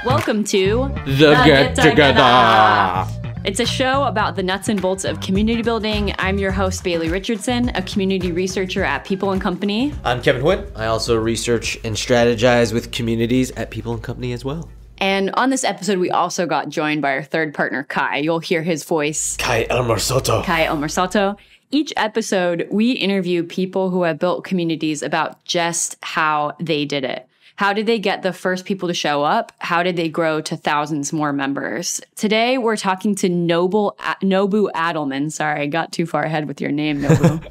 Welcome to The Get Together. It's a show about the nuts and bolts of community building. I'm your host, Bailey Richardson, a community researcher at People & Company. I'm Kevin Huynh. I also research and strategize with communities at People & Company as well. And on this episode, we also got joined by our third partner, Kai. You'll hear his voice. Kai Elmer Soto. Each episode, we interview people who have built communities about just how they did it. How did they get the first people to show up? How did they grow to thousands more members? Today, we're talking to Nobu Adilman. Sorry, I got too far ahead with your name, Nobu.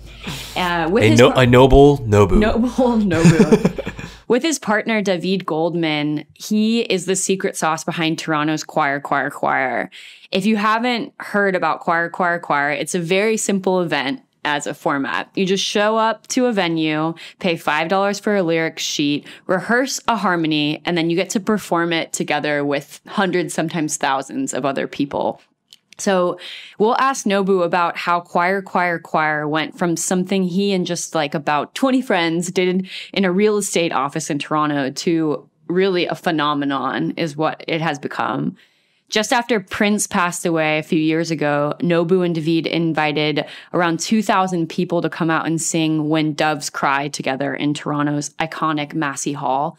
A noble Nobu. Noble Nobu. With his partner, David Goldman, he is the secret sauce behind Toronto's Choir. If you haven't heard about Choir, it's a very simple event as a format. You just show up to a venue, pay $5 for a lyric sheet, rehearse a harmony, and then you get to perform it together with hundreds, sometimes thousands of other people. So we'll ask Nobu about how Choir went from something he and just like about 20 friends did in a real estate office in Toronto to really a phenomenon is what it has become. Just after Prince passed away a few years ago, Nobu and David invited around 2,000 people to come out and sing When Doves Cry together in Toronto's iconic Massey Hall.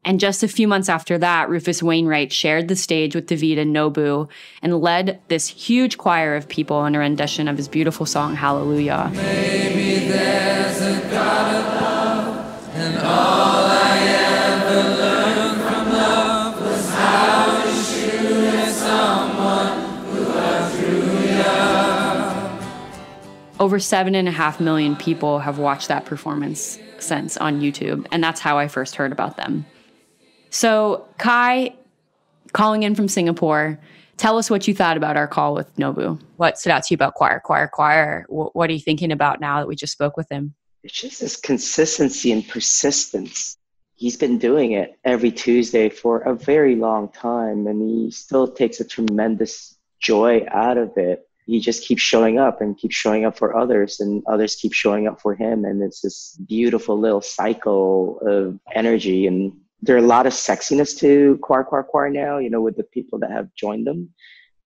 And just a few months after that, Rufus Wainwright shared the stage with David and Nobu and led this huge choir of people in a rendition of his beautiful song, Hallelujah. Maybe there's a God above, and all I ever learned from love was how to shoot at someone who outdrew ya. Over 7.5 million people have watched that performance since on YouTube, and that's how I first heard about them. So, Kai, calling in from Singapore, tell us what you thought about our call with Nobu. What stood out to you about Choir? What are you thinking about now that we just spoke with him? It's just this consistency and persistence. He's been doing it every Tuesday for a very long time, and he still takes a tremendous joy out of it. He just keeps showing up and keeps showing up for others, and others keep showing up for him. And it's this beautiful little cycle of energy. And there are a lot of sexiness to Choir now, you know, with the people that have joined them.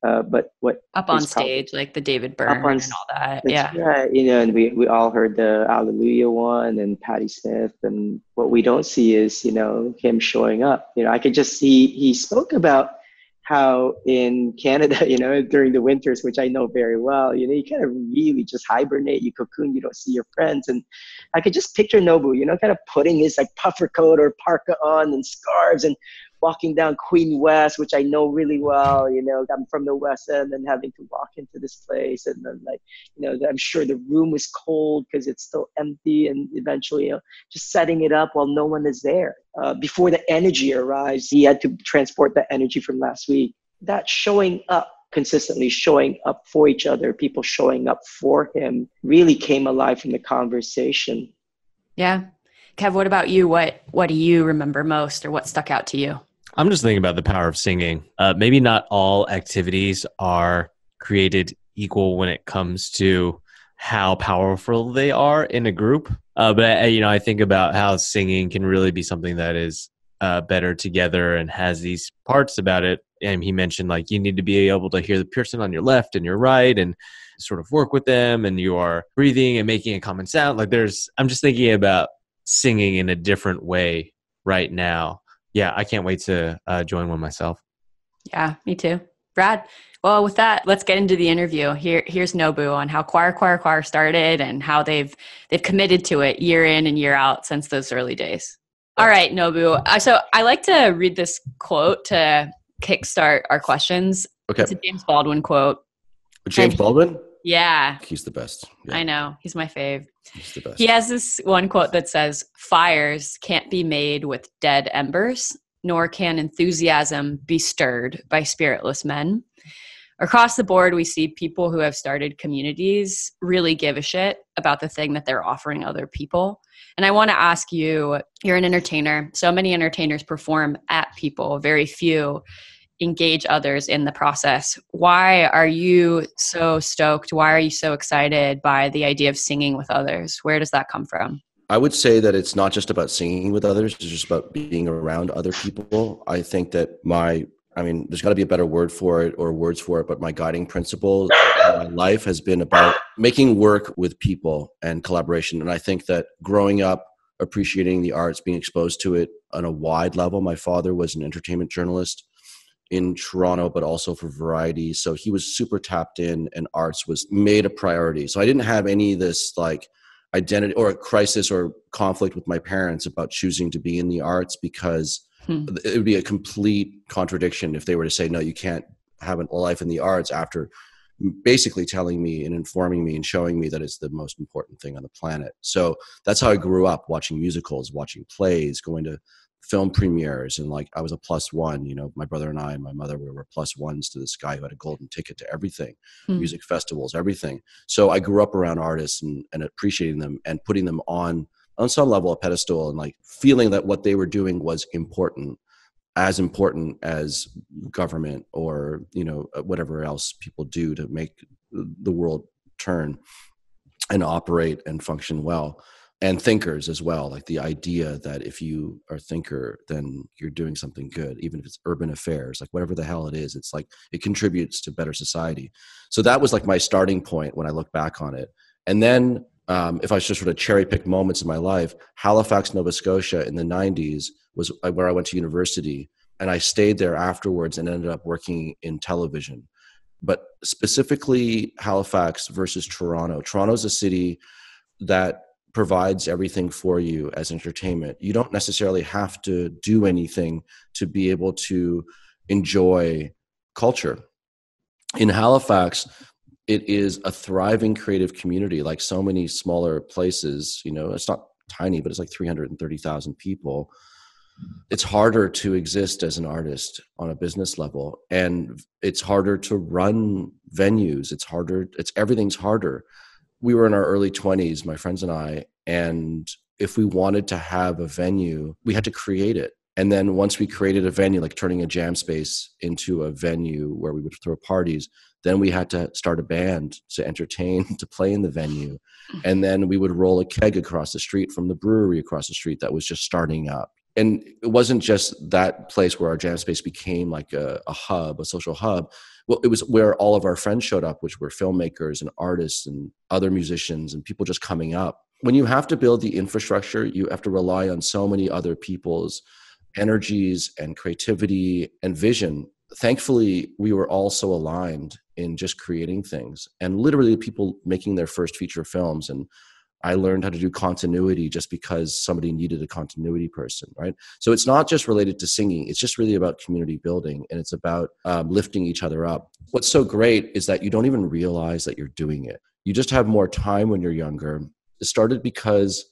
But what up on stage, like the David Byrne and all that. Yeah. Right. You know, and we all heard the Hallelujah one and Patti Smith. And what we don't see is, you know, him showing up. You know, I could just see, he spoke about how in Canada, you know, during the winters, which I know very well, you know, you kind of really just hibernate, you cocoon, you don't see your friends. And I could just picture Nobu, you know, kind of putting his like puffer coat or parka on and scarves and walking down Queen West, which I know really well. You know, I'm from the West End and having to walk into this place. And then like, you know, I'm sure the room was cold because it's still empty. And eventually, you know, just setting it up while no one is there. Before the energy arrives, he had to transport that energy from last week. That showing up, consistently showing up for each other, people showing up for him really came alive from the conversation. Yeah. Kev, what about you? What do you remember most, or what stuck out to you? I'm just thinking about the power of singing. Maybe not all activities are created equal when it comes to how powerful they are in a group. But I think about how singing can really be something that is better together and has these parts about it. And he mentioned like you need to be able to hear the person on your left and your right and sort of work with them, and you are breathing and making a common sound. Like I'm just thinking about singing in a different way right now. Yeah, I can't wait to join one myself. Yeah, me too. Brad, well, with that, let's get into the interview. Here's Nobu on how Choir started and how they've committed to it year in and year out since those early days. All right, Nobu. So I like to read this quote to kickstart our questions. Okay. It's a James Baldwin quote. James Baldwin? Yeah. He's the best. Yeah. I know. He's my fave. He's the best. He has this one quote that says, "Fires can't be made with dead embers, nor can enthusiasm be stirred by spiritless men." Across the board, we see people who have started communities really give a shit about the thing that they're offering other people. And I want to ask you, you're an entertainer. So many entertainers perform at people, very few engage others in the process. Why are you so stoked? Why are you so excited by the idea of singing with others? Where does that come from? I would say that it's not just about singing with others, it's just about being around other people. I think that there's got to be a better word for it or words for it, but my guiding principle in my life has been about making work with people and collaboration. And I think that growing up, appreciating the arts, being exposed to it on a wide level. My father was an entertainment journalist in Toronto, but also for Variety. So he was super tapped in, and arts was made a priority. So I didn't have any of this like identity or a crisis or conflict with my parents about choosing to be in the arts, because it would be a complete contradiction if they were to say, no, you can't have a life in the arts, after basically telling me and informing me and showing me that it's the most important thing on the planet. So that's how I grew up, watching musicals, watching plays, going to film premieres. And like, I was a plus one, you know, my brother and I and my mother, we were plus ones to this guy who had a golden ticket to everything, music festivals, everything. So I grew up around artists and appreciating them and putting them on some level a pedestal, and like feeling that what they were doing was important as government or, you know, whatever else people do to make the world turn and operate and function well. And thinkers as well, like the idea that if you are a thinker, then you're doing something good, even if it's urban affairs, like whatever the hell it is, it's like it contributes to better society. So that was like my starting point when I look back on it. And then if I just sort of cherry pick moments in my life, Halifax, Nova Scotia in the 90s was where I went to university, and I stayed there afterwards and ended up working in television. But specifically Halifax versus Toronto. Toronto's a city that provides everything for you as entertainment. You don't necessarily have to do anything to be able to enjoy culture. In Halifax, it is a thriving creative community, like so many smaller places. You know, it's not tiny, but it's like 330,000 people. It's harder to exist as an artist on a business level, and it's harder to run venues. Everything's harder. We were in our early 20s, my friends and I, and if we wanted to have a venue, we had to create it. And then once we created a venue, like turning a jam space into a venue where we would throw parties, then we had to start a band to entertain, to play in the venue. And then we would roll a keg across the street from the brewery across the street that was just starting up. And it wasn't just that place where our jam space became like a hub, a social hub. Well, it was where all of our friends showed up, which were filmmakers and artists and other musicians and people just coming up. When you have to build the infrastructure, you have to rely on so many other people's energies and creativity and vision. Thankfully, we were all so aligned in just creating things, and literally people making their first feature films. And I learned how to do continuity just because somebody needed a continuity person, right? So it's not just related to singing. It's just really about community building, and it's about lifting each other up. What's so great is that you don't even realize that you're doing it. You just have more time when you're younger. It started because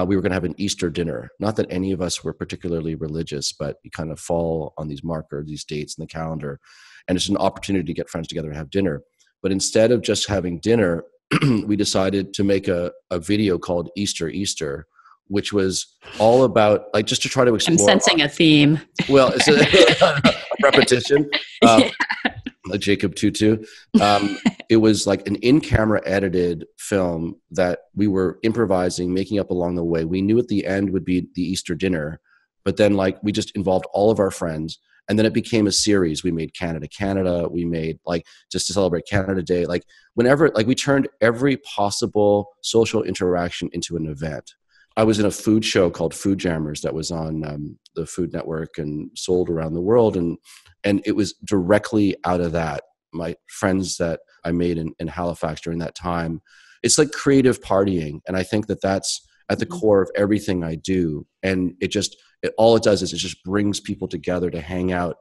we were going to have an Easter dinner. Not that any of us were particularly religious, but you kind of fall on these markers, these dates in the calendar, and it's an opportunity to get friends together and have dinner. But instead of just having dinner, we decided to make a video called Easter, which was all about, like, just to try to explore. I'm sensing a theme. Well, it's a repetition. Like Jacob Tutu. It was like an in-camera edited film that we were improvising, making up along the way. We knew at the end would be the Easter dinner, but then like we just involved all of our friends. And then it became a series. We made Canada. We made, like, just to celebrate Canada Day. Like, whenever, like, we turned every possible social interaction into an event. I was in a food show called Food Jammers that was on the Food Network and sold around the world. And it was directly out of that. My friends that I made in Halifax during that time, it's like creative partying. And I think that that's at the core of everything I do. And all it does is it just brings people together to hang out,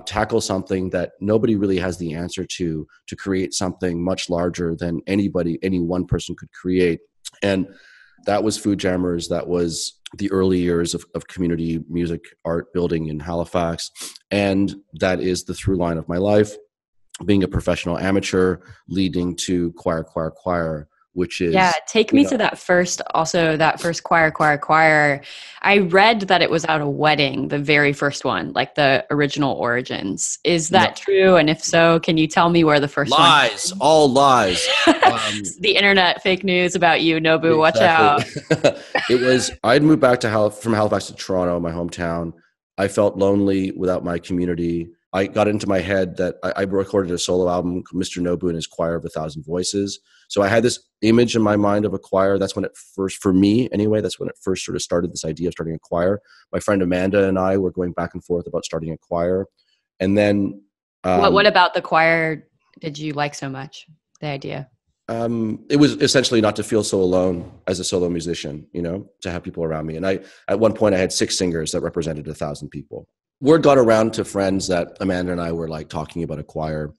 tackle something that nobody really has the answer to create something much larger than any one person could create. And that was Food Jammers. That was the early years of community music art building in Halifax. And that is the through line of my life, being a professional amateur, leading to choir, which is Yeah, take me to that first choir. I read that it was at a wedding, the very first one, like the original origins. Is that true? And if so, can you tell me where the first lies, one? all lies. The internet fake news about you, Nobu. Watch out. It was, I'd moved back from Halifax to Toronto, my hometown. I felt lonely without my community. I got into my head that I recorded a solo album, Mr. Nobu and his Choir of 1,000 Voices. So I had this image in my mind of a choir. That's when it first, for me anyway, that's when it first sort of started, this idea of starting a choir. My friend Amanda and I were going back and forth about starting a choir. And then... what about the choir did you like so much, the idea? It was essentially not to feel so alone as a solo musician, to have people around me. And at one point I had 6 singers that represented 1,000 people. Word got around to friends that Amanda and I were like talking about a choir.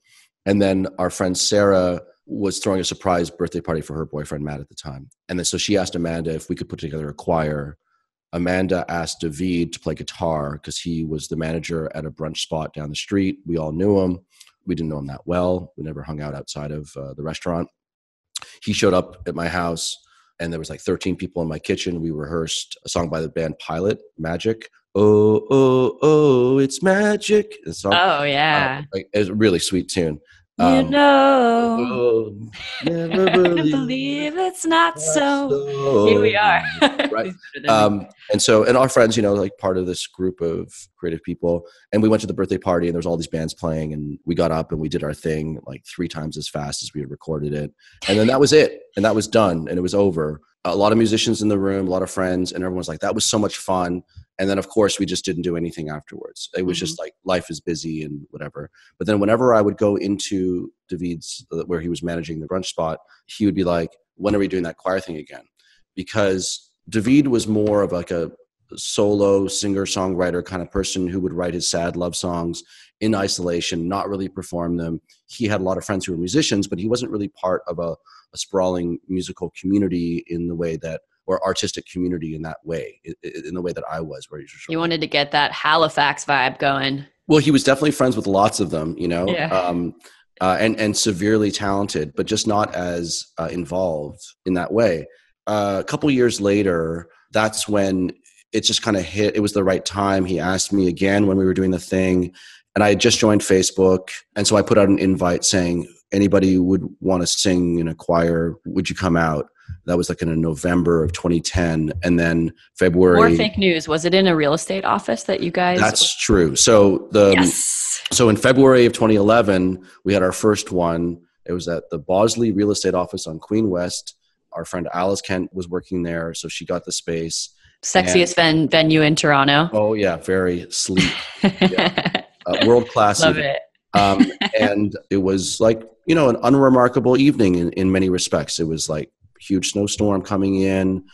And then our friend Sarah was throwing a surprise birthday party for her boyfriend, Matt, at the time. And then so she asked Amanda if we could put together a choir. Amanda asked David to play guitar because he was the manager at a brunch spot down the street. We all knew him. We didn't know him that well. We never hung out outside of the restaurant. He showed up at my house and there was like 13 people in my kitchen. We rehearsed a song by the band Pilot, Magic. Oh, oh, oh, it's magic. Oh, yeah. It's a really sweet tune. Never believe it's not so. Here we are. Right. And our friends, like part of this group of creative people, and we went to the birthday party and there was all these bands playing and we got up and we did our thing like 3 times as fast as we had recorded it. And then that was it. And that was done and it was over. A lot of musicians in the room, a lot of friends, and everyone's like, that was so much fun. And then, of course, we just didn't do anything afterwards. It was just like life is busy and whatever. But then whenever I would go into David's, where he was managing the brunch spot, he would be like, when are we doing that choir thing again? Because David was more of like a solo singer-songwriter kind of person who would write his sad love songs in isolation, not really perform them. He had a lot of friends who were musicians, but he wasn't really part of a sprawling musical community in the way that, or artistic community in that way, in the way that I was. Where you wanted to get that Halifax vibe going. Well, he was definitely friends with lots of them, Yeah. And severely talented, but just not as involved in that way. A couple years later, that's when it just kind of hit. It was the right time. He asked me again when we were doing the thing, and I had just joined Facebook, and so I put out an invite saying, anybody who would want to sing in a choir, would you come out? That was like in November of 2010. And then February. More fake news. Was it in a real estate office that you guys? That's true. So So in February of 2011, we had our first one. It was at the Bosley Real Estate Office on Queen West. Our friend Alice Kent was working there, so she got the space. Sexiest venue in Toronto. Oh yeah, very sleek. Yeah. World class. Love it. And it was like, an unremarkable evening in many respects. It was like huge snowstorm coming in.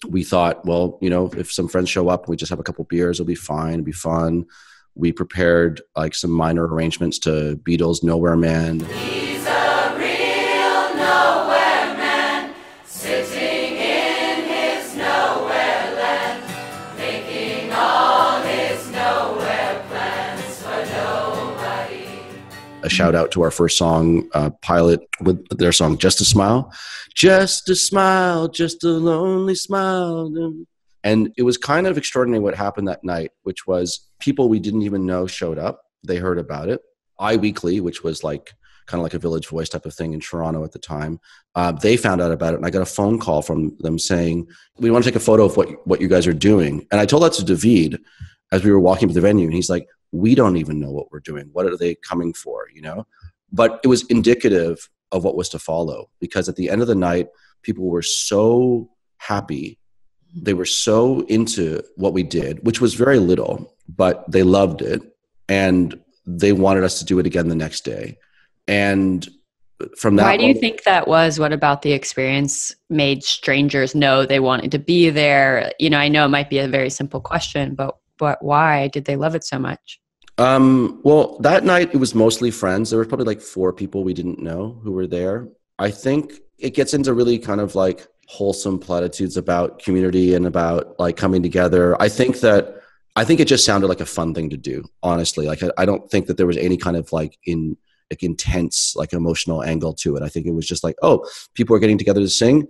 We thought, well, if some friends show up, we just have a couple beers, it'll be fine, it'll be fun. We prepared like some minor arrangements to Beatles' Nowhere Man. He's a real nowhere man, sitting in his nowhere land, making all his nowhere plans for nobody. A shout out to our first song, Pilot, with their song Just a Smile. Just a smile, just a lonely smile. And it was kind of extraordinary what happened that night, which was people we didn't even know showed up. They heard about it. iWeekly, which was like kind of like a Village Voice type of thing in Toronto at the time, they found out about it. And I got a phone call from them saying, we want to take a photo of what you guys are doing. And I told that to David as we were walking to the venue. And he's like, we don't even know what we're doing. What are they coming for, But it was indicative of what was to follow, because at the end of the night, people were so happy. They were so into what we did, which was very little, but they loved it. And they wanted us to do it again the next day. And from that Why do you think that was? What about the experience made strangers know they wanted to be there? I know it might be a very simple question, but why did they love it so much? Well, that night it was mostly friends. There were probably like 4 people we didn't know who were there. I think it gets into really kind of like wholesome platitudes about community and about like coming together. I think it just sounded like a fun thing to do, honestly. Like I don't think that there was any kind of like like intense, like emotional angle to it. I think it was just like, oh, people are getting together to sing.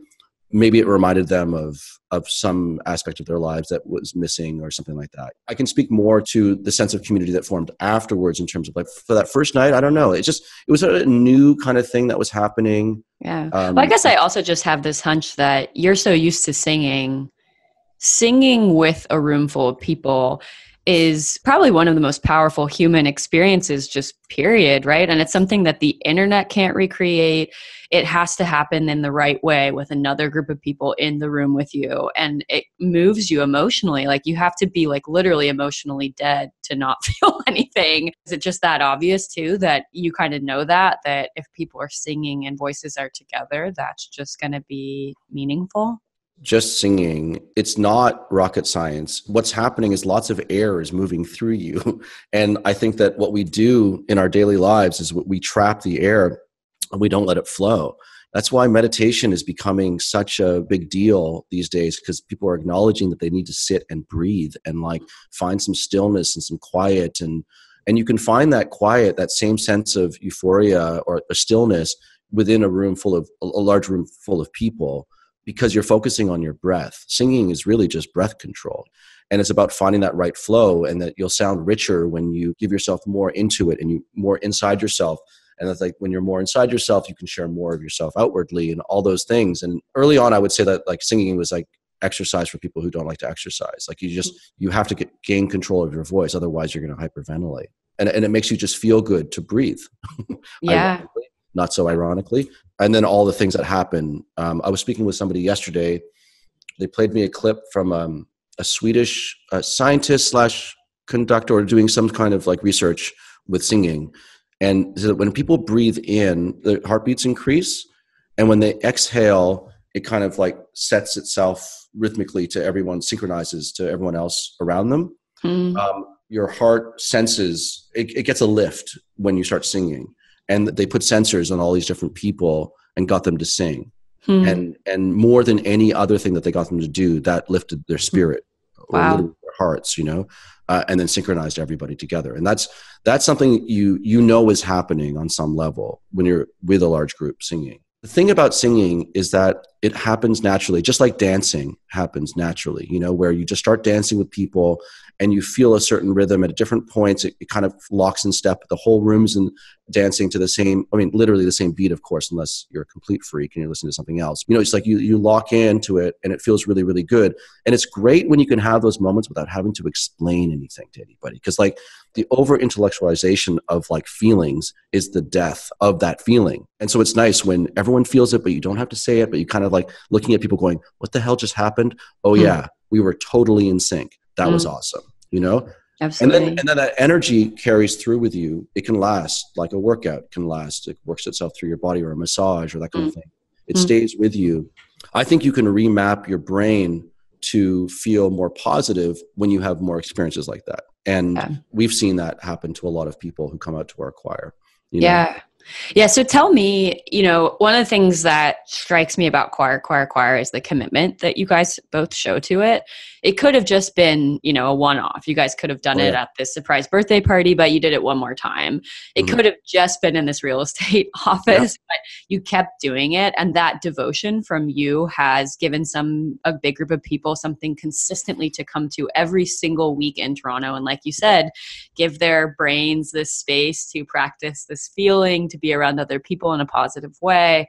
Maybe it reminded them of some aspect of their lives that was missing or something like that. I can speak more to the sense of community that formed afterwards in terms of like for that first night. I don't know. It was a new kind of thing that was happening. Yeah. Well, I guess I also just have this hunch that you're so used to singing with a room full of people is probably one of the most powerful human experiences, just period, right? And it's something that the internet can't recreate. It has to happen in the right way with another group of people in the room with you. And it moves you emotionally. Like you have to be like literally emotionally dead to not feel anything. Is it just that obvious too, that you kind of know that if people are singing and voices are together, that's just going to be meaningful? Just singing, it's not rocket science. What's happening is lots of air is moving through you. And I think that what we do in our daily lives is we trap the air and we don't let it flow. That's why meditation is becoming such a big deal these days, because people are acknowledging that they need to sit and breathe and like find some stillness and some quiet. And you can find that quiet, that same sense of euphoria or a stillness within a large room full of people, because you're focusing on your breath. Singing is really just breath control. And it's about finding that right flow, and that you'll sound richer when you give yourself more into it and you more inside yourself. And that's like when you're more inside yourself, you can share more of yourself outwardly and all those things. And early on, I would say that like singing was like exercise for people who don't like to exercise. Like you have to gain control of your voice. Otherwise you're going to hyperventilate. And it makes you just feel good to breathe. Yeah. Not so ironically. And then all the things that happen. I was speaking with somebody yesterday. They played me a clip from a Swedish scientist / conductor doing some kind of like research with singing. And so when people breathe in, their heartbeats increase. And when they exhale, it kind of like sets itself rhythmically to everyone, synchronizes to everyone else around them. Your heart senses, it gets a lift when you start singing. And they put sensors on all these different people and got them to sing. And more than any other thing that they got them to do, that lifted their spirit or literally their hearts, and then synchronized everybody together. And that's something you know is happening on some level when you're with a large group singing. The thing about singing is that it happens naturally, just like dancing happens naturally, where you just start dancing with people and you feel a certain rhythm at different points. It kind of locks in step. The whole room's in dancing to the same, literally the same beat, of course, unless you're a complete freak and you're listening to something else. It's like you lock into it and it feels really, really good. And it's great when you can have those moments without having to explain anything to anybody. Because like the over-intellectualization of like feelings is the death of that feeling. And so it's nice when everyone feels it, but you don't have to say it, but you kind of like looking at people going, what the hell just happened? Oh yeah, we were totally in sync. That was awesome, Absolutely. And then that energy carries through with you. It can last, like a workout can last. It works itself through your body, or a massage or that kind of thing. It stays with you. I think you can remap your brain to feel more positive when you have more experiences like that. And we've seen that happen to a lot of people who come out to our choir. Yeah. Yeah. So tell me, one of the things that strikes me about choir is the commitment that you guys both show to it. It could have just been, a one-off. You guys could have done it at this surprise birthday party, but you did it one more time. It could have just been in this real estate office, but you kept doing it. And that devotion from you has given a big group of people something consistently to come to every single week in Toronto. And like you said, give their brains this space to practice this feeling, to be around other people in a positive way.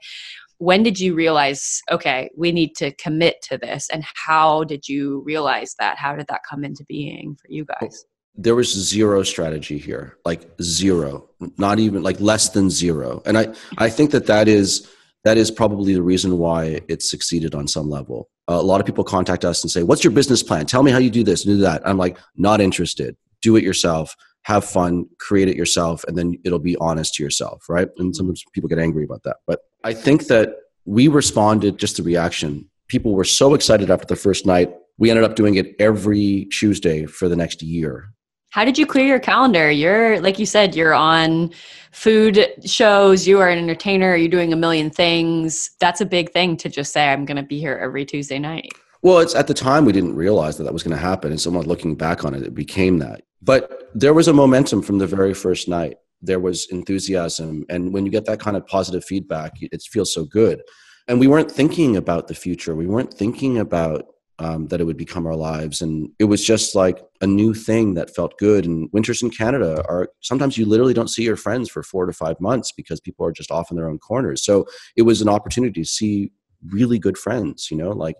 When did you realize, okay, we need to commit to this? And how did you realize that? How did that come into being for you guys? There was zero strategy here, like zero, not even like less than zero. And I think that is probably the reason why it succeeded on some level. A lot of people contact us and say, what's your business plan? Tell me how you do this and do that. I'm like, not interested. Do it yourself. Have fun, create it yourself, and then it'll be honest to yourself, right? And sometimes people get angry about that. But I think that we responded just to reaction. People were so excited after the first night. We ended up doing it every Tuesday for the next year. How did you clear your calendar? You're, like you said, you're on food shows, you are an entertainer, you're doing a million things. That's a big thing to just say, I'm going to be here every Tuesday night. Well, it's at the time we didn't realize that was going to happen. And someone looking back on it, it became that. But there was a momentum from the very first night. there was enthusiasm. And when you get that kind of positive feedback, it feels so good. And we weren't thinking about the future. We weren't thinking about that it would become our lives. And it was just like a new thing that felt good. And winters in Canada are sometimes you literally don't see your friends for 4 to 5 months because people are just off in their own corners. So it was an opportunity to see really good friends, you know, like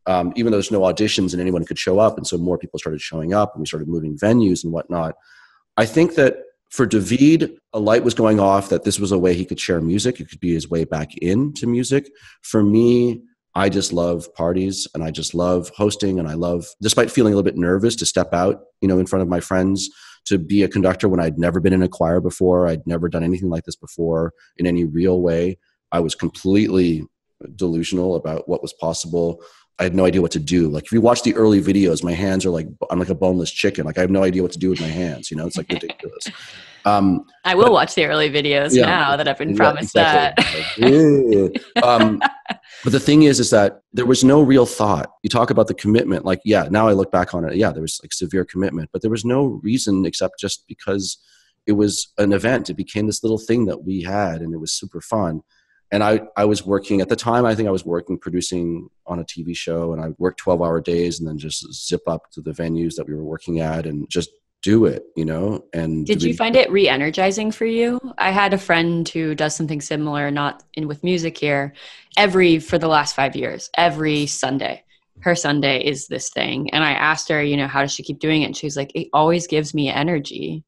even though there's no auditions and anyone could show up. And so more people started showing up and we started moving venues and whatnot. I think that for David, a light was going off that this was a way he could share music. It could be his way back into music. For me, I just love parties and I just love hosting, and I love, despite feeling a little bit nervous to step out, you know, in front of my friends, to be a conductor when I'd never been in a choir before. I'd never done anything like this before in any real way. I was completely delusional about what was possible. I had no idea what to do. Like if you watch the early videos, my hands are like, I'm like a boneless chicken. Like I have no idea what to with my hands, you know, it's like ridiculous. I will watch the early videos now that I've been promised that. But the thing is that there was no real thought. You talk about the commitment, like, yeah, now I look back on it. Yeah, there was like severe commitment, but there was no reason except just because it was an event. It became this little thing that we had, and it was super fun. And I was working at the time, I think I was working, producing on a TV show, and I worked 12-hour days and then just zip up to the venues that we were working at and just do it, you know? And did you find it re-energizing for you? I had a friend who does something similar, not in with music here, for the last 5 years, every Sunday. Her Sunday is this thing. And I asked her, you know, how does she keep doing it? And she was like, it always gives me energy.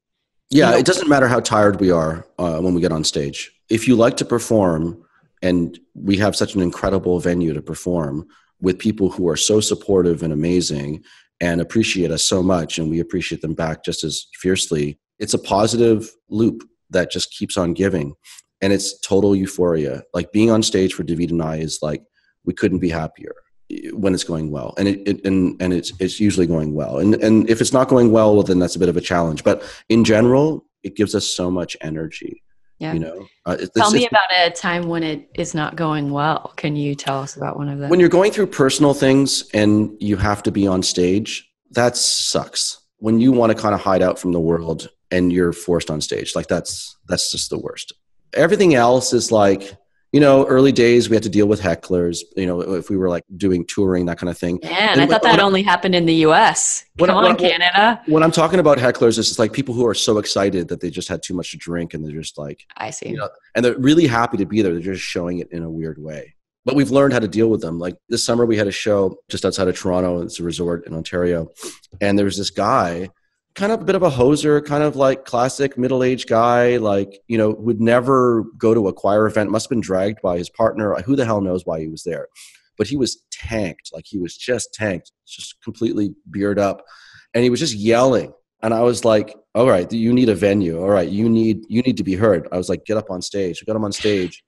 Yeah, you know? It doesn't matter how tired we are when we get on stage. If you like to perform, and we have such an incredible venue to perform with people who are so supportive and amazing and appreciate us so much, and we appreciate them back just as fiercely. It's a positive loop that just keeps on giving, and it's total euphoria. Like being on stage for David and I is like, we couldn't be happier when it's going well, and it's usually going well. And if it's not going well, then that's a bit of a challenge. But in general, it gives us so much energy. Yeah. You know, tell me about a time when it is not going well. Can you tell us about one of them? When you're going through personal things and you have to be on stage, that sucks. When you want to kind of hide out from the world and you're forced on stage, like that's just the worst. Everything else is like, you know, early days, we had to deal with hecklers, you know, if we were like doing touring, that kind of thing. Yeah, and I thought that only happened in the US. Come on, Canada. When I'm talking about hecklers, it's just like people who are so excited that they just had too much to drink and they're just like, I see. You know, and they're really happy to be there. They're just showing it in a weird way. But we've learned how to deal with them. Like this summer, we had a show just outside of Toronto. It's a resort in Ontario. And there was this guy, kind of a bit of a hoser, kind of like classic middle-aged guy, like, you know, would never go to a choir event, must have been dragged by his partner. Who the hell knows why he was there? But he was tanked. Like he was just tanked, just completely beard up. And he was just yelling. And I was like, all right, you need a venue. All right, you need to be heard. I was like, get up on stage. I got him on stage.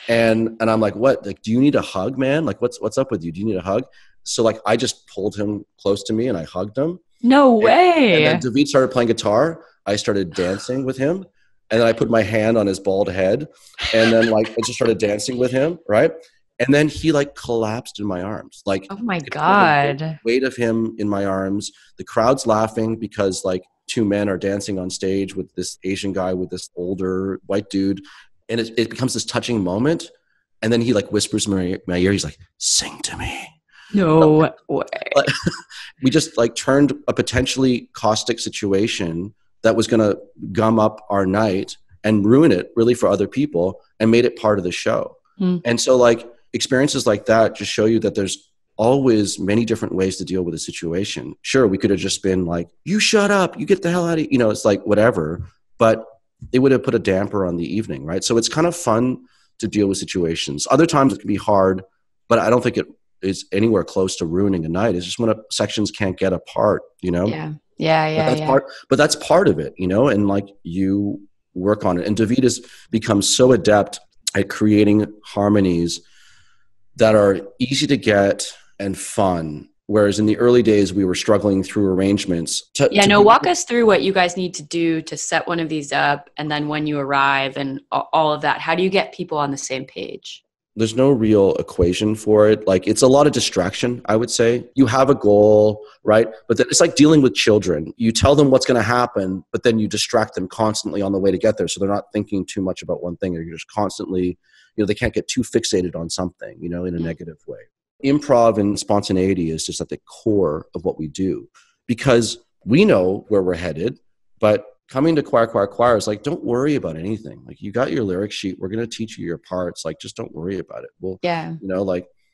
And I'm like, what? Like, do you need a hug, man? Like, what's up with you? Do you need a hug? So like, I just pulled him close to me and I hugged him. No way. And then David started playing guitar. I started dancing with him. And then I put my hand on his bald head. And then like, I just started dancing with him, right? And then he like collapsed in my arms. Like, oh my God. The weight of him in my arms. The crowd's laughing because like two men are dancing on stage with this Asian guy with this older white dude. And it becomes this touching moment. And then he like whispers in my ear. He's like, sing to me. No way. We just like turned a potentially caustic situation that was going to gum up our night and ruin it really for other people and made it part of the show. And so like experiences like that just show you that there's always many different ways to deal with a situation. Sure, we could have just been like, you shut up, you get the hell out of here. You know, it's like whatever, but it would have put a damper on the evening, right? So it's kind of fun to deal with situations. Other times it can be hard, but I don't think it is anywhere close to ruining a night. It's just when sections can't get apart, you know? Yeah. But that's part of it, you know? And like you work on it. And David has become so adept at creating harmonies that are easy to get and fun. Whereas in the early days, we were struggling through arrangements. Walk us through what you guys need to do to set one of these up. And then when you arrive and all of that, how do you get people on the same page? There's no real equation for it. Like, it's a lot of distraction, I would say. You have a goal, right? But then it's like dealing with children. You tell them what's going to happen, but then you distract them constantly on the way to get there. So they're not thinking too much about one thing. You're just constantly, they can't get too fixated on something, in a negative way. Improv and spontaneity is just at the core of what we do, because we know where we're headed, but coming to choir is like, don't worry about anything. Like, you got your lyric sheet. We're going to teach you your parts. Like, just don't worry about it. Well,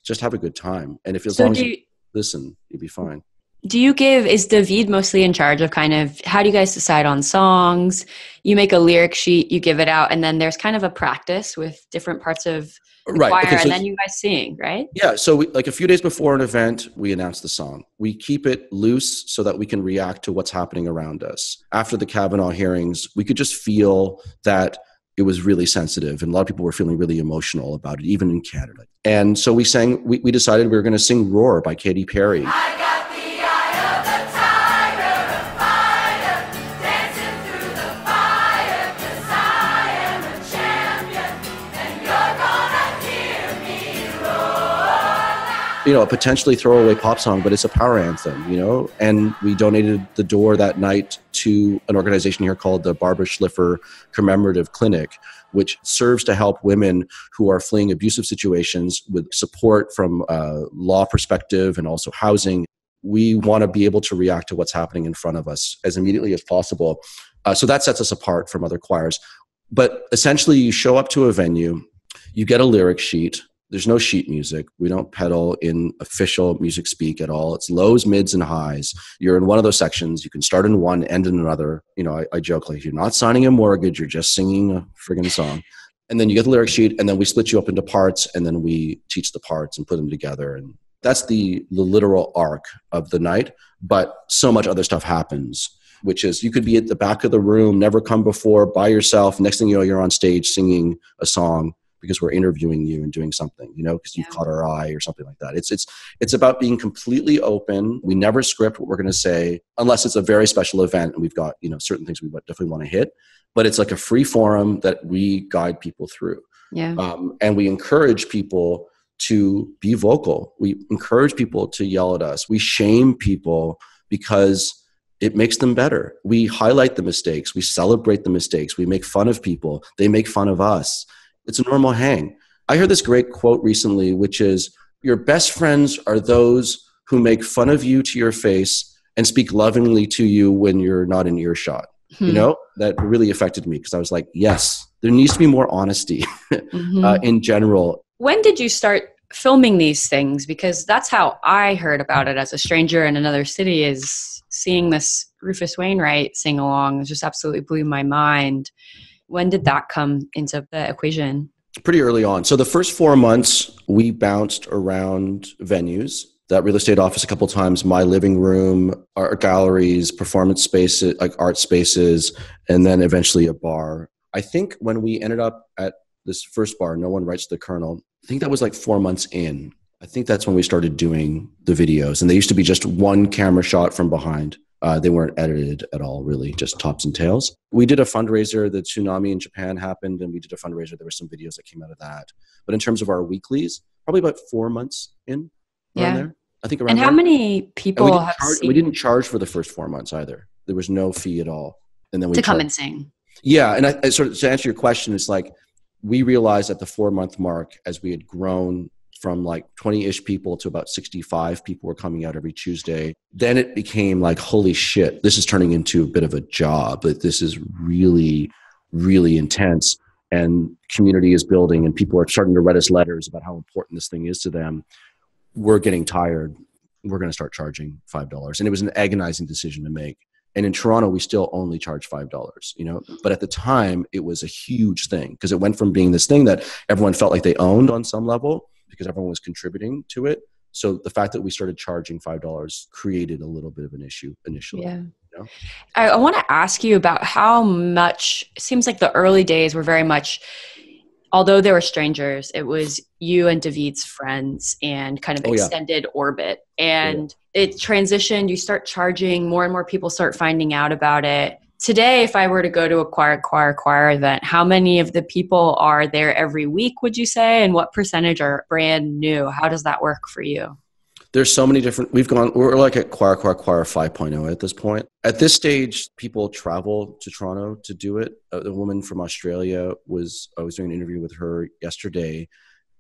just have a good time. And as long as you listen, you'll be fine. Is David mostly in charge of how do you guys decide on songs? You make a lyric sheet, you give it out, and then there's kind of a practice with different parts of the choir, and then you guys sing, right? Yeah. So a few days before an event, we announce the song. We keep it loose so that we can react to what's happening around us. After the Kavanaugh hearings, we could just feel that it was really sensitive, and a lot of people were feeling really emotional about it, even in Canada. And so we decided we were going to sing Roar by Katy Perry. I got the eye of the tiger, a fighter, dancing through the fire, 'cause I am a champion, and you're gonna hear me roar. A potentially throwaway pop song, but it's a power anthem, and we donated the door that night to an organization here called the Barbara Schliffer Commemorative Clinic, which serves to help women who are fleeing abusive situations with support from a law perspective and also housing. We want to be able to react to what's happening in front of us as immediately as possible. So that sets us apart from other choirs. But essentially, you show up to a venue, you get a lyric sheet. There's no sheet music. We don't pedal in official music speak at all. It's lows, mids, and highs. You're in one of those sections. You can start in one, end in another. I joke, like, you're not signing a mortgage. You're just singing a friggin' song. And then you get the lyric sheet, and then we split you up into parts, and then we teach the parts and put them together. And that's the literal arc of the night. But so much other stuff happens, which is you could be at the back of the room, never come before, by yourself. Next thing you know, you're on stage singing a song because we're interviewing you and doing something, because you've caught our eye or something like that. It's about being completely open. We never script what we're going to say unless it's a very special event and we've got, certain things we definitely want to hit. But it's like a free forum that we guide people through. Yeah. And we encourage people to be vocal. We encourage people to yell at us. We shame people because it makes them better. We highlight the mistakes. We celebrate the mistakes. We make fun of people. They make fun of us. It's a normal hang. I heard this great quote recently, which is, your best friends are those who make fun of you to your face and speak lovingly to you when you're not in earshot. That really affected me because I was like, yes, there needs to be more honesty in general. When did you start filming these things? Because that's how I heard about it as a stranger in another city, is seeing this Rufus Wainwright sing along. It just absolutely blew my mind. When did that come into the equation? Pretty early on. So the first 4 months, we bounced around venues. That real estate office a couple of times, my living room, art galleries, performance spaces, like art spaces, and then eventually a bar. I think when we ended up at this first bar, No One Writes the Colonel, I think that was like 4 months in. I think that's when we started doing the videos. And they used to be just one camera shot from behind. They weren't edited at all, really, just tops and tails. We did a fundraiser. The tsunami in Japan happened, and we did a fundraiser. There were some videos that came out of that. But in terms of our weeklies, probably about 4 months in, around there. I think around And there. how many people have seen? We didn't charge for the first 4 months either. There was no fee at all. And then we come and sing. Yeah, and I sort of, to answer your question, it's like we realized at the 4 month mark, as we had grown from like 20-ish people to about 65 people were coming out every Tuesday. Then it became like, holy shit, this is turning into a bit of a job. That this is really, really intense. And community is building and people are starting to write us letters about how important this thing is to them. We're getting tired. We're going to start charging $5. And it was an agonizing decision to make. And in Toronto, we still only charge $5, But at the time, it was a huge thing because it went from being this thing that everyone felt like they owned on some level because everyone was contributing to it. So the fact that we started charging $5 created a little bit of an issue initially. Yeah. I want to ask you about how much, it seems like the early days were very much, although they were strangers, it was you and David's friends and kind of extended orbit. And it transitioned, you start charging, more and more people start finding out about it. Today, if I were to go to a choir event, how many of the people are there every week, would you say? And what percentage are brand new? How does that work for you? There's so many different, we're like at Choir 5.0 at this point. At this stage, people travel to Toronto to do it. The woman from Australia I was doing an interview with her yesterday,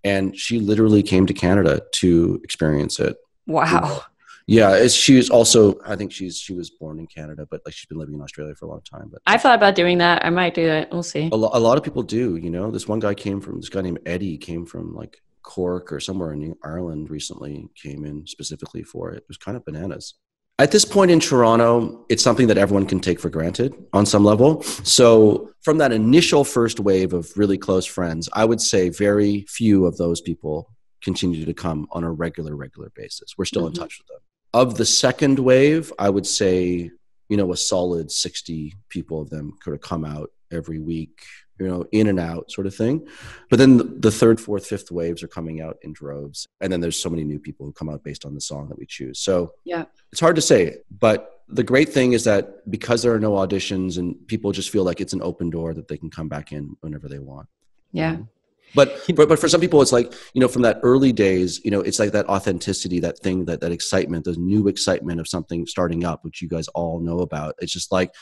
and she literally came to Canada to experience it. Wow. You know? Yeah, she's also, I think she was born in Canada, but like she's been living in Australia for a long time. But I've thought about doing that. I might do it. We'll see. a lot of people do, you know. This guy named Eddie came from like Cork or somewhere in Ireland recently, came in specifically for it. It was kind of bananas. At this point in Toronto, it's something that everyone can take for granted on some level. So from that initial first wave of really close friends, I would say very few of those people continue to come on a regular basis. We're still in touch with them. Of the second wave, I would say, you know, a solid 60 people of them could have come out every week, you know, in and out sort of thing. But then the third, fourth, fifth waves are coming out in droves. And then there's so many new people who come out based on the song that we choose. So yeah, it's hard to say. But the great thing is that because there are no auditions and people just feel like it's an open door that they can come back in whenever they want. Yeah. You know? But for some people, it's like, you know, from that early days, you know, it's like that authenticity, that thing, that excitement, the new excitement of something starting up, which you guys all know about. It's just like,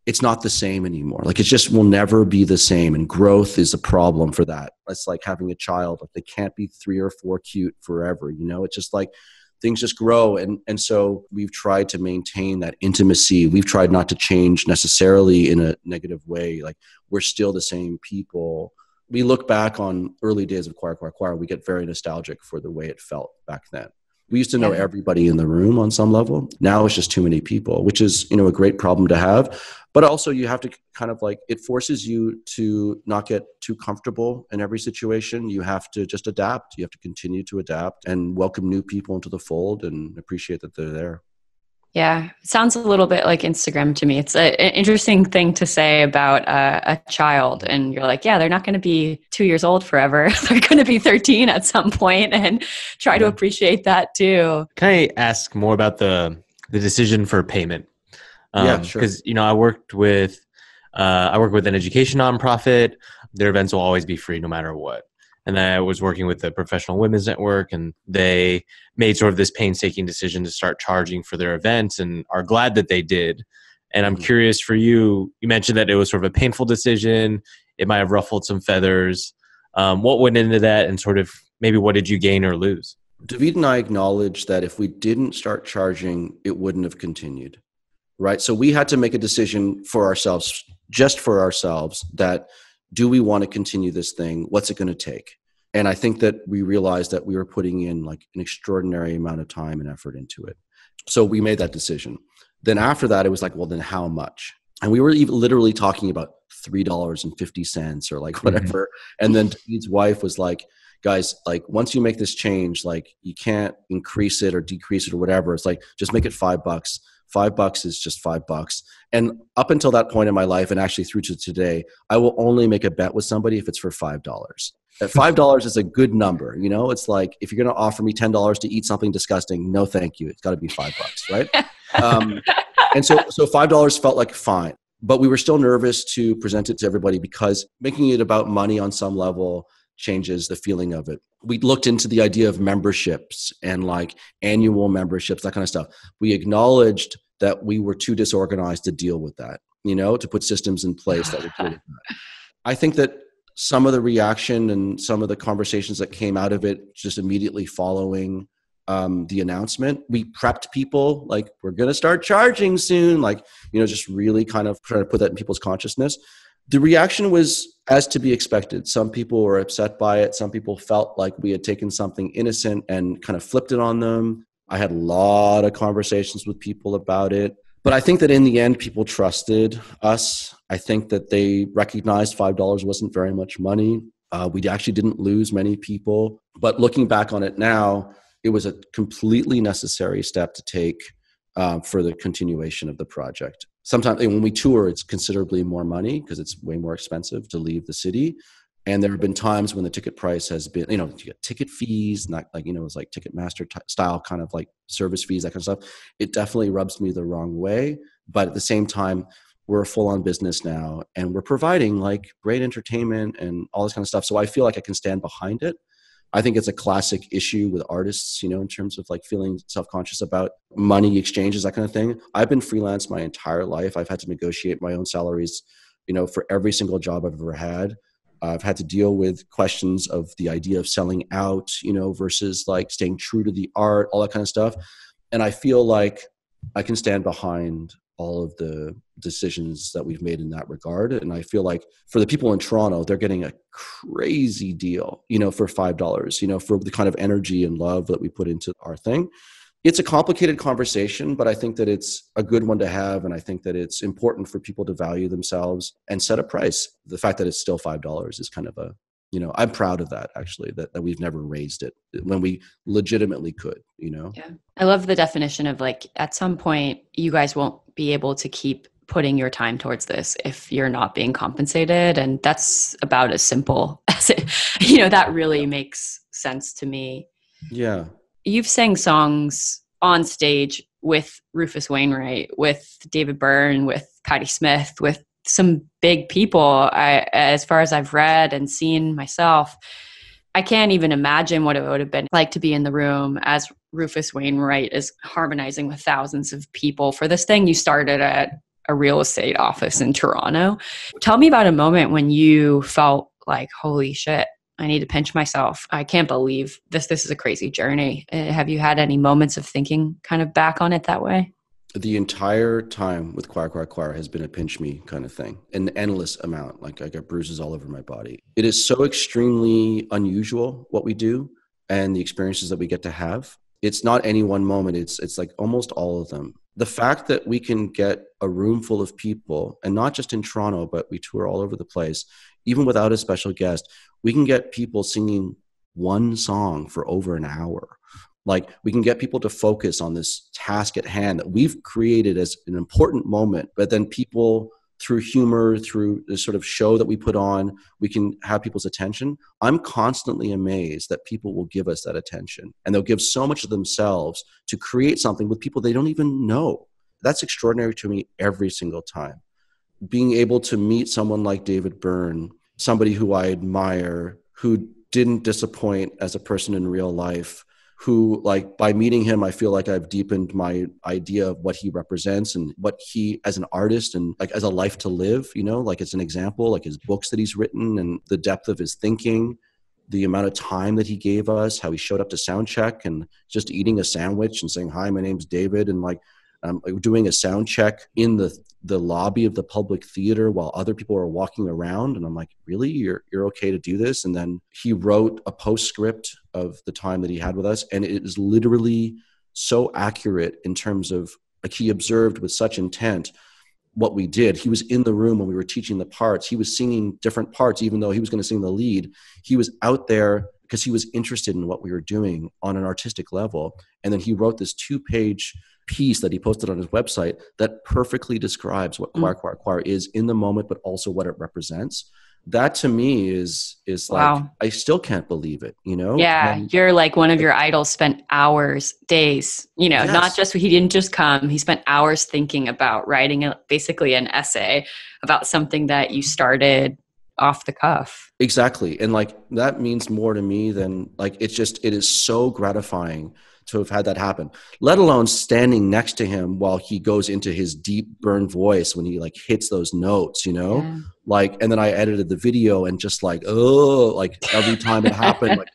it's not the same anymore. Like it just will never be the same. And growth is a problem for that. It's like having a child. Like they can't be 3 or 4 cute forever. You know, it's just like things just grow. And so we've tried to maintain that intimacy. We've tried not to change necessarily in a negative way. Like we're still the same people. We look back on early days of Choir. We get very nostalgic for the way it felt back then. We used to know everybody in the room on some level. Now it's just too many people, which is, you know, a great problem to have. But also you have to kind of like, it forces you to not get too comfortable in every situation. You have to just adapt. You have to continue to adapt and welcome new people into the fold and appreciate that they're there. Yeah, it sounds a little bit like Instagram to me. It's an interesting thing to say about a child. And you're like, yeah, they're not going to be 2 years old forever. They're going to be 13 at some point, and try to appreciate that too. Can I ask more about the decision for payment? Yeah, sure. Because, you know, I work with an education nonprofit. Their events will always be free no matter what. And then I was working with the Professional Women's Network, and they made sort of this painstaking decision to start charging for their events, and are glad that they did. And I'm curious for you, you mentioned that it was sort of a painful decision. It might have ruffled some feathers. What went into that, and sort of maybe what did you gain or lose? David and I acknowledged that if we didn't start charging, it wouldn't have continued, right? So we had to make a decision for ourselves, just for ourselves, that do we want to continue this thing? What's it going to take? And I think that we realized that we were putting in like an extraordinary amount of time and effort into it. So we made that decision. Then after that, it was like, well, then how much? And we were even literally talking about $3.50 or like whatever. And then David's wife was like, guys, like once you make this change, like you can't increase it or decrease it or whatever. It's like, just make it $5. $5 is just $5. And up until that point in my life, and actually through to today, I will only make a bet with somebody if it's for $5. At $5 is a good number. You know, it's like, if you're going to offer me $10 to eat something disgusting, no, thank you. It's got to be $5, right? And so $5 felt like fine, but we were still nervous to present it to everybody because making it about money on some level changes the feeling of it. We looked into the idea of memberships and like annual memberships, that kind of stuff. We acknowledged that we were too disorganized to deal with that, you know, to put systems in place that would deal with that. I think that some of the reaction and some of the conversations that came out of it just immediately following the announcement, we prepped people like, we're going to start charging soon. Like, you know, just really kind of trying to put that in people's consciousness. The reaction was as to be expected. Some people were upset by it. Some people felt like we had taken something innocent and kind of flipped it on them. I had a lot of conversations with people about it. But I think that in the end, people trusted us. I think that they recognized $5 wasn't very much money. We actually didn't lose many people. But looking back on it now, it was a completely necessary step to take for the continuation of the project. Sometimes when we tour, it's considerably more money because it's way more expensive to leave the city. And there have been times when the ticket price has been, you know, you get ticket fees, not like, you know, it's like Ticketmaster style kind of like service fees, that kind of stuff. It definitely rubs me the wrong way. But at the same time, we're a full-on business now, and we're providing like great entertainment and all this kind of stuff. So I feel like I can stand behind it. I think it's a classic issue with artists, in terms of like feeling self-conscious about money exchanges, that kind of thing. I've been freelance my entire life. I've had to negotiate my own salaries, for every single job I've ever had. I've had to deal with questions of the idea of selling out, versus like staying true to the art, all that kind of stuff. And I feel like I can stand behind all of the decisions that we've made in that regard. And I feel like for the people in Toronto, they're getting a crazy deal, for $5, for the kind of energy and love that we put into our thing. It's a complicated conversation, but I think that it's a good one to have. And I think that it's important for people to value themselves and set a price. The fact that it's still $5 is kind of I'm proud of that, actually, that we've never raised it when we legitimately could, Yeah. I love the definition of like, at some point, you guys won't be able to keep putting your time towards this if you're not being compensated. And that's about as simple as it, that really makes sense to me. Yeah. You've sang songs on stage with Rufus Wainwright, with David Byrne, with Patti Smith, with some big people. As far as I've read and seen myself, I can't even imagine what it would have been like to be in the room as Rufus Wainwright is harmonizing with thousands of people for this thing you started at a real estate office in Toronto. Tell me about a moment when you felt like, holy shit, I need to pinch myself. I can't believe this is a crazy journey. Have you had any moments of thinking kind of back on it that way? The entire time with Choir has been a pinch me kind of thing, an endless amount. Like I got bruises all over my body. It is so extremely unusual what we do and the experiences that we get to have. It's not any one moment. It's like almost all of them. The fact that we can get a room full of people, and not just in Toronto, but we tour all over the place, even without a special guest, we can get people singing one song for over an hour. Like we can get people to focus on this task at hand that we've created as an important moment, but then people through humor, through the sort of show that we put on, we can have people's attention. I'm constantly amazed that people will give us that attention, and they'll give so much of themselves to create something with people they don't even know. That's extraordinary to me every single time. Being able to meet someone like David Byrne, somebody who I admire, who didn't disappoint as a person in real life, who, like, by meeting him, I feel like I've deepened my idea of what he represents and what he as an artist and like as a life to live, like as an example, like his books that he's written and the depth of his thinking, the amount of time that he gave us, how he showed up to sound check and just eating a sandwich and saying, hi, my name's David. And like doing a sound check in the lobby of the public theater while other people are walking around. And I'm like, really? You're okay to do this? And then he wrote a postscript of the time that he had with us. And it is literally so accurate in terms of, like, he observed with such intent what we did. He was in the room when we were teaching the parts. He was singing different parts, even though he was going to sing the lead. He was out there because he was interested in what we were doing on an artistic level. And then he wrote this 2-page piece that he posted on his website that perfectly describes what Choir is in the moment, but also what it represents. That to me is wow. Like, I still can't believe it, Yeah. You're like one of your idols spent hours, days, yes. Not just, he didn't just come, he spent hours thinking about writing basically an essay about something that you started off the cuff. Exactly. And like, that means more to me than like, it is so gratifying to have had that happen, let alone standing next to him while he goes into his deep Byrne voice when he like hits those notes, Yeah. Like, and then I edited the video and just like, like every time it happened, like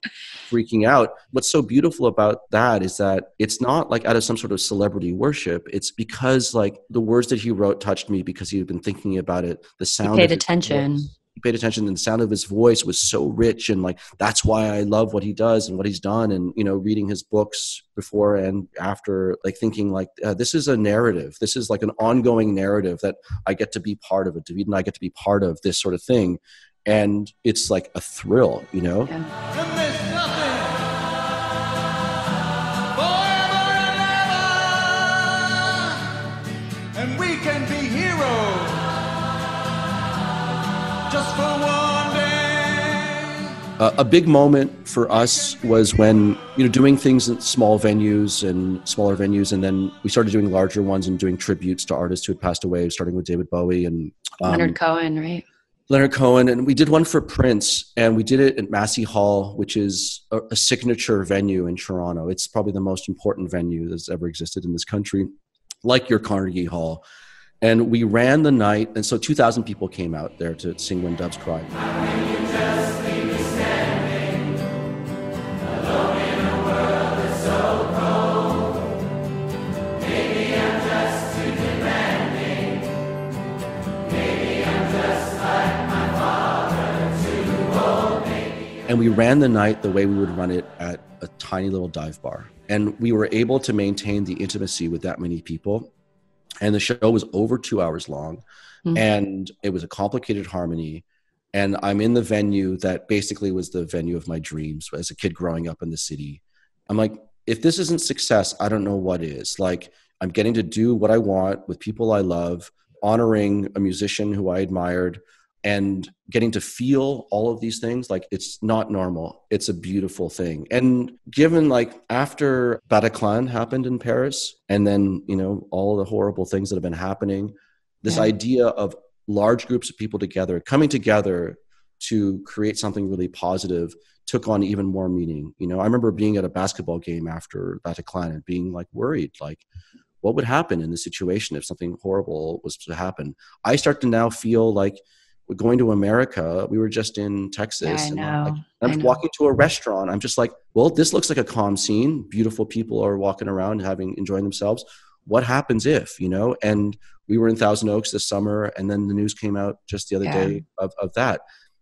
freaking out. What's so beautiful about that is that it's not like out of some sort of celebrity worship. It's because like the words that he wrote touched me because he had been thinking about it. The sound, he paid attention. He paid attention, and the sound of his voice was so rich. And like, that's why I love what he does and what he's done. And, reading his books before and after, like thinking like, this is a narrative. This is like an ongoing narrative that I get to be part of it. David and I get to be part of this sort of thing. And it's like a thrill, Yeah. And we can be heroes just for one day. A big moment for us was when, doing things in small venues and smaller venues, and then we started doing larger ones and doing tributes to artists who had passed away, starting with David Bowie and Leonard Cohen, right? Leonard Cohen. And we did one for Prince, and we did it at Massey Hall, which is a signature venue in Toronto. It's probably the most important venue that's ever existed in this country, like your Carnegie Hall. And we ran the night, and so 2,000 people came out there to sing When Doves Cry. And we ran the night the way we would run it at a tiny little dive bar. And we were able to maintain the intimacy with that many people. And the show was over 2 hours long. Mm-hmm. And it was a complicated harmony. And I'm in the venue that basically was the venue of my dreams as a kid growing up in the city. I'm like, if this isn't success, I don't know what is. Like, I'm getting to do what I want with people I love, honoring a musician who I admired, and getting to feel all of these things. Like, it's not normal. It's a beautiful thing. And given, like, after Bataclan happened in Paris, and then, all the horrible things that have been happening, this idea of large groups of people together, coming together to create something really positive, took on even more meaning. I remember being at a basketball game after Bataclan and being, like, worried, like, what would happen in this situation if something horrible was to happen? I start to now feel like we're going to America. We were just in Texas. I'm walking to a restaurant. I'm just like, well, this looks like a calm scene. Beautiful people are walking around enjoying themselves. What happens if, And we were in Thousand Oaks this summer, and then the news came out just the other day of that.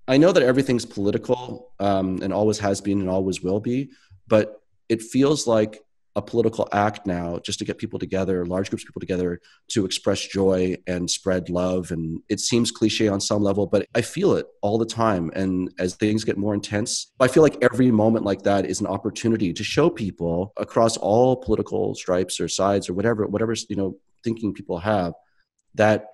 I know that everything's political, and always has been and always will be, but it feels like a political act now just to get people together, large groups of people together, to express joy and spread love. And it seems cliche on some level, but I feel it all the time. And as things get more intense, I feel like every moment like that is an opportunity to show people across all political stripes or sides or whatever thinking people have, that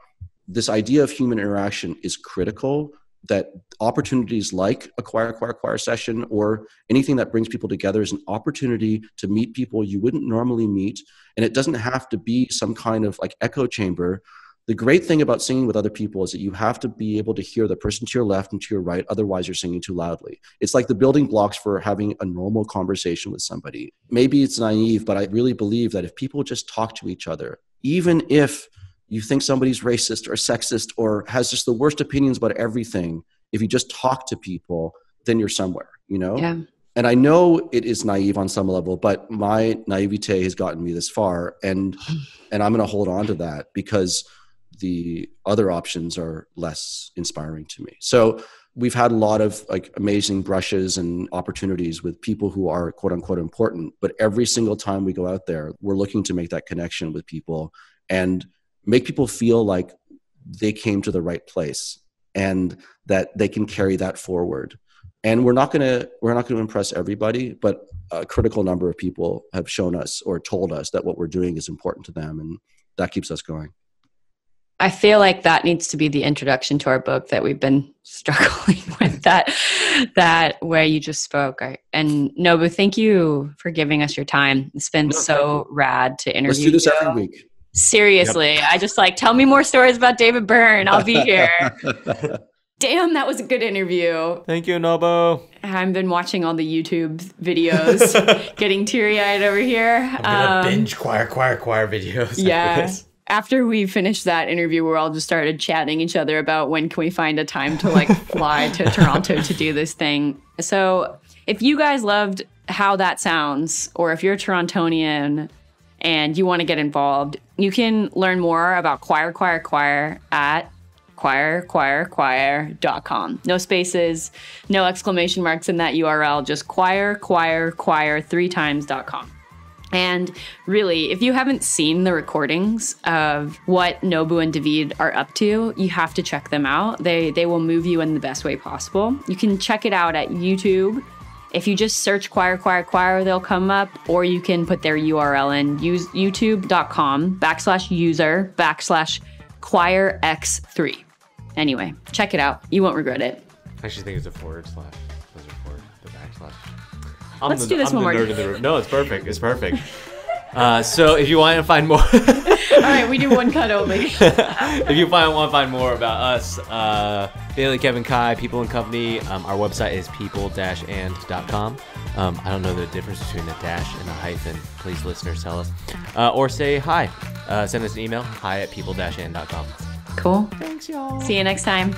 this idea of human interaction is critical, that opportunities like a choir session or anything that brings people together is an opportunity to meet people you wouldn't normally meet. And it doesn't have to be some kind of like echo chamber. The great thing about singing with other people is that you have to be able to hear the person to your left and to your right. Otherwise, you're singing too loudly. It's like the building blocks for having a normal conversation with somebody. Maybe it's naive, but I really believe that if people just talk to each other, even if you think somebody's racist or sexist or has just the worst opinions about everything, if you just talk to people, then you're somewhere, Yeah. And I know it is naive on some level, but my naivete has gotten me this far, and I'm going to hold on to that because the other options are less inspiring to me. So we've had a lot of like amazing brushes and opportunities with people who are quote unquote important, but every single time we go out there, we're looking to make that connection with people and make people feel like they came to the right place and that they can carry that forward. And we're not going to impress everybody, but a critical number of people have shown us or told us that what we're doing is important to them, and that keeps us going. I feel like that needs to be the introduction to our book, that we've been struggling with that way you just spoke. And Nobu, thank you for giving us your time. It's been so rad to interview. Let's do this every week. Seriously. Yep. I just tell me more stories about David Byrne. I'll be here. Damn, that was a good interview. Thank you, Nobu. I've been watching all the YouTube videos, getting teary-eyed over here. I'm going to binge choir videos. Yeah. After we finished that interview, we all just started chatting each other about when can we find a time to fly to Toronto to do this thing. So if you guys loved how that sounds, or if you're a Torontonian and you want to get involved, you can learn more about Choir at choir.com. No spaces, no exclamation marks in that URL, just choir 3times.com. And really, if you haven't seen the recordings of what Nobu and David are up to, you have to check them out. They will move you in the best way possible. You can check it out at YouTube. If you just search choir, they'll come up, or you can put their URL in youtube.com/user/choirx3. Anyway, check it out. You won't regret it. I actually think it's a /. Those are forward. fun. Let's do this one more. Nerd in the room. No, it's perfect. It's perfect. So if you want to find more, all right, we do one cut only. if you want to find more about us, Bailey, Kevin, Kai, People and Company, our website is people-and.com. I don't know the difference between a dash and a hyphen. Please, listeners, tell us. Or say hi. Send us an email, hi@people-and.com. Cool. Thanks, y'all. See you next time.